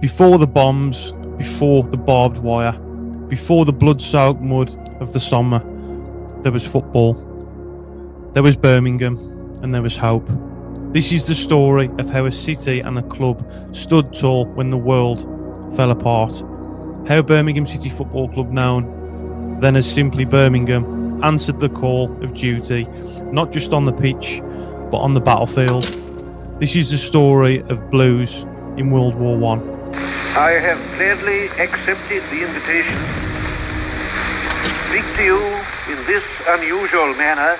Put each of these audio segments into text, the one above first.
Before the bombs, before the barbed wire, before the blood-soaked mud of the Somme, there was football. There was Birmingham, and there was hope. This is the story of how a city and a club stood tall when the world fell apart. How Birmingham City Football Club, known then as simply Birmingham, answered the call of duty, not just on the pitch, but on the battlefield. This is the story of Blues in World War I. I have gladly accepted the invitation to speak to you in this unusual manner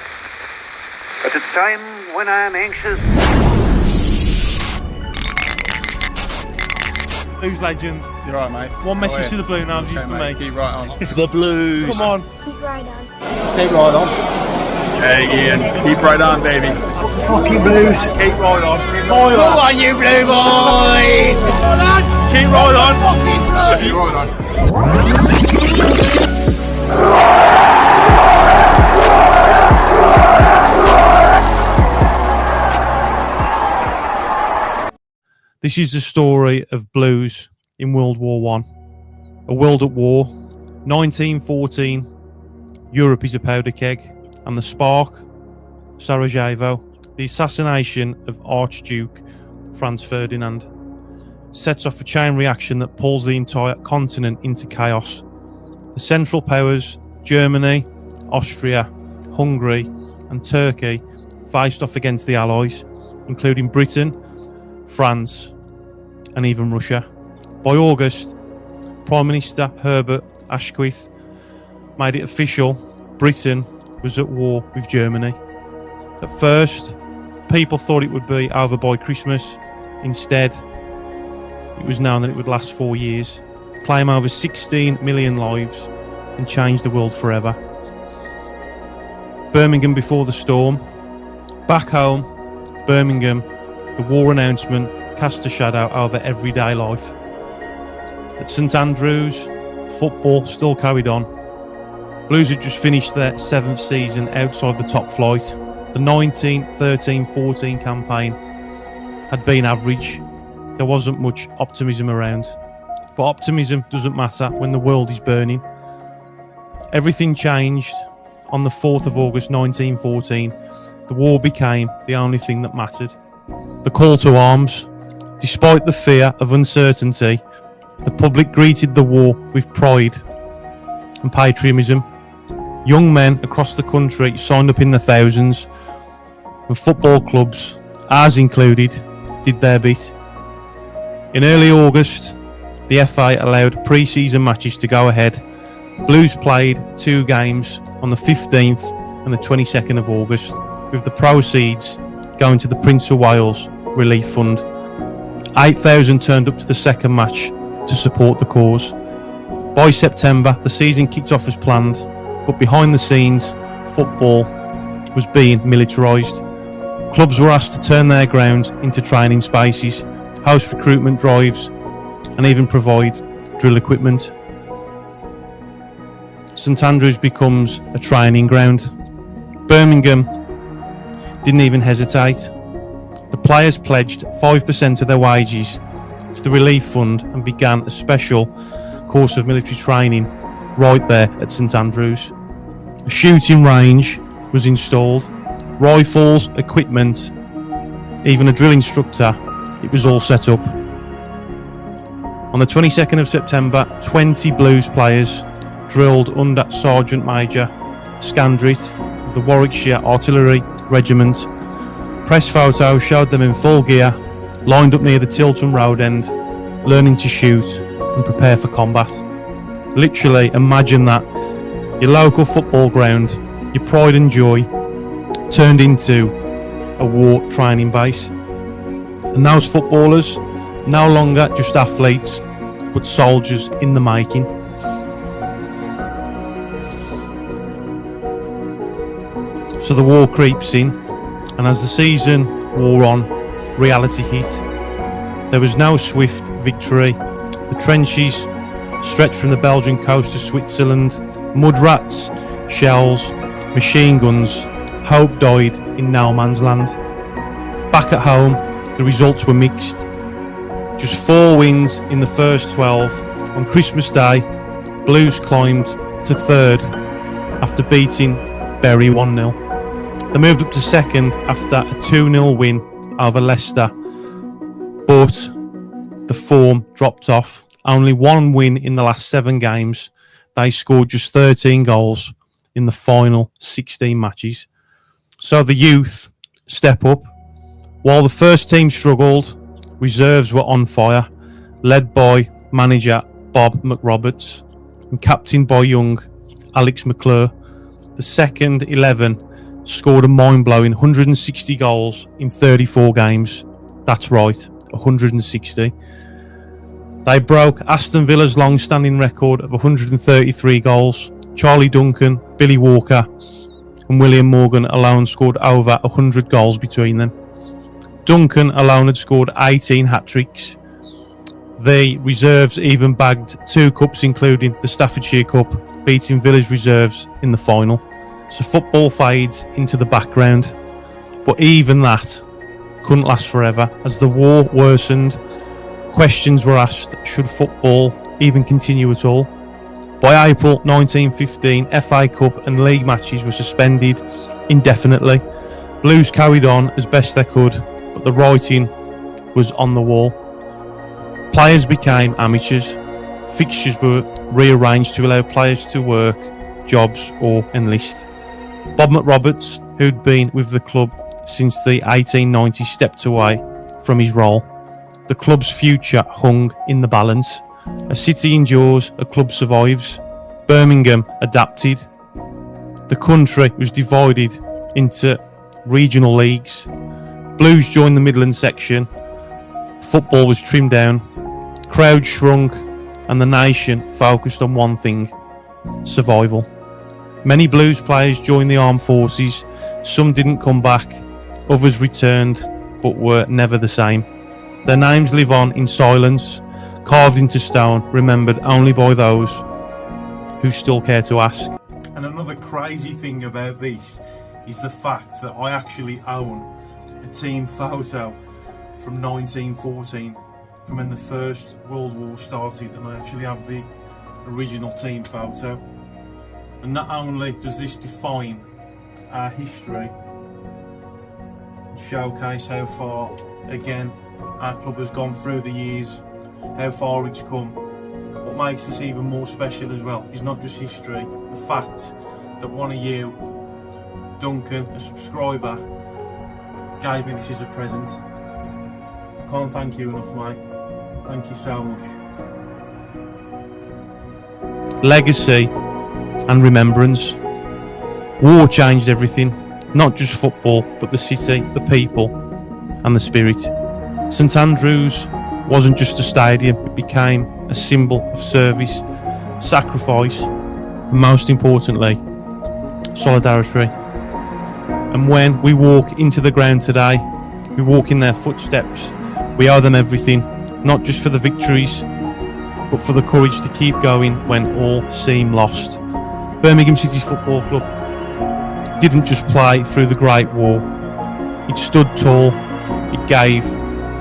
at a time when I am anxious. Blues legend. You're right, mate. One message to the Blue Noses for mate. me. Keep right on. The Blues. Come on. Keep right on. Keep right on. Hey, Ian. Keep right on, baby. That's the fucking Blues. Keep right on. Come on, you blue boys! Keep right on. Keep right on. This is the story of Blues in World War I. A world at war. 1914. Europe is a powder keg. And the spark, Sarajevo, the assassination of Archduke Franz Ferdinand, sets off a chain reaction that pulls the entire continent into chaos. The Central Powers, Germany, Austria, Hungary and Turkey, faced off against the Allies, including Britain, France and even Russia. By August, Prime Minister Herbert Asquith made it official Britain was at war with Germany. At first, people thought it would be over by Christmas. Instead, it was known that it would last 4 years, claim over 16 million lives and change the world forever. Birmingham before the storm. Back home, Birmingham, the war announcement cast a shadow over everyday life. At St Andrews, football still carried on. Blues had just finished their 7th season outside the top flight. The 1913-14 campaign had been average. There wasn't much optimism around. But optimism doesn't matter when the world is burning. Everything changed on the 4th of August 1914. The war became the only thing that mattered. The call to arms. Despite the fear of uncertainty, the public greeted the war with pride and patriotism. Young men across the country signed up in the thousands, and football clubs, ours included, did their bit. In early August, the FA allowed pre-season matches to go ahead. Blues played 2 games on the 15th and the 22nd of August, with the proceeds going to the Prince of Wales Relief Fund. 8,000 turned up to the second match to support the cause. By September, the season kicked off as planned, but behind the scenes, football was being militarised. Clubs were asked to turn their grounds into training spaces, host recruitment drives, and even provide drill equipment. St Andrews becomes a training ground. Birmingham didn't even hesitate. The players pledged 5% of their wages to the relief fund and began a special course of military training right there at St Andrews. A shooting range was installed, rifles, equipment, even a drill instructor. It was all set up. On the 22nd of September, 20 Blues players drilled under Sergeant Major Scandrit of the Warwickshire Artillery Regiment. Press photos showed them in full gear, lined up near the Tilton Road end, learning to shoot and prepare for combat. Literally, imagine that. Your local football ground, your pride and joy, turned into a war training base. And those footballers, no longer just athletes, but soldiers in the making. So the war creeps in, and as the season wore on, reality hit. There was no swift victory. The trenches stretched from the Belgian coast to Switzerland. Mud rats, shells, machine guns. Hope died in no man's land. Back at home, the results were mixed. just 4 wins in the first 12. On Christmas Day, Blues climbed to 3rd after beating Bury 1-0. They moved up to 2nd after a 2-0 win over Leicester, but the form dropped off. Only 1 win in the last 7 games. They scored just 13 goals in the final 16 matches. So the youth step up. While the first team struggled, reserves were on fire, led by manager Bob McRoberts and captained by young Alex McClure. The second 11 scored a mind-blowing 160 goals in 34 games. That's right, 160. They broke Aston Villa's long-standing record of 133 goals. Charlie Duncan, Billy Walker and William Morgan alone scored over 100 goals between them. Duncan alone had scored 18 hat-tricks. The reserves even bagged 2 cups, including the Staffordshire Cup, beating Villa's reserves in the final. So football fades into the background. But even that couldn't last forever. As the war worsened, questions were asked, should football even continue at all? By April 1915, FA Cup and league matches were suspended indefinitely. Blues carried on as best they could, but the writing was on the wall. Players became amateurs. Fixtures were rearranged to allow players to work jobs or enlist. Bob McRoberts, who'd been with the club since the 1890s, stepped away from his role. The club's future hung in the balance. A city endures, a club survives. Birmingham adapted. The country was divided into regional leagues. Blues joined the Midland section. Football was trimmed down. Crowds shrunk, and the nation focused on one thing: survival. Many Blues players joined the armed forces. Some didn't come back. Others returned, but were never the same. Their names live on in silence, carved into stone, remembered only by those who still care to ask. And another crazy thing about this is the fact that I actually own a team photo from 1914, from when the First World War started, and I actually have the original team photo. And not only does this define our history, showcase how far, again, our club has gone through the years, how far it's come. What makes this even more special as well is not just history, the fact that one of you, Duncan, a subscriber, gave me this as a present. I can't thank you enough, mate. Thank you so much. Legacy and remembrance. War changed everything, not just football, but the city, the people and the spirit. St Andrews wasn't just a stadium, it became a symbol of service, sacrifice, and most importantly, solidarity. And when we walk into the ground today, we walk in their footsteps. We owe them everything, not just for the victories, but for the courage to keep going when all seem lost. Birmingham City Football Club didn't just play through the Great War. It stood tall, it gave,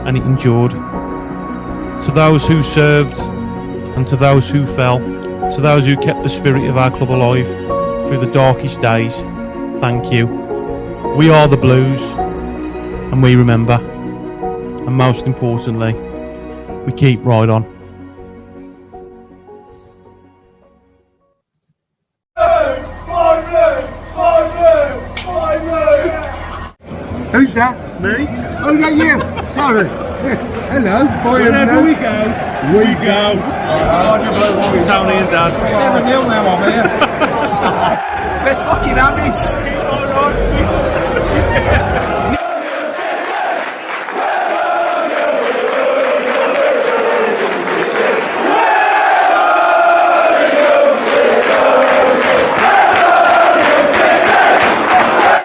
and it endured. To those who served and to those who fell, to those who kept the spirit of our club alive through the darkest days, thank you. We are the Blues, and we remember, and most importantly, we keep right on. Who's that? Me? Oh, yeah, you. Sorry. Hello. Wherever we go, we go. Tony and Dad. 7-0 now, I'm here. Best fucking habits.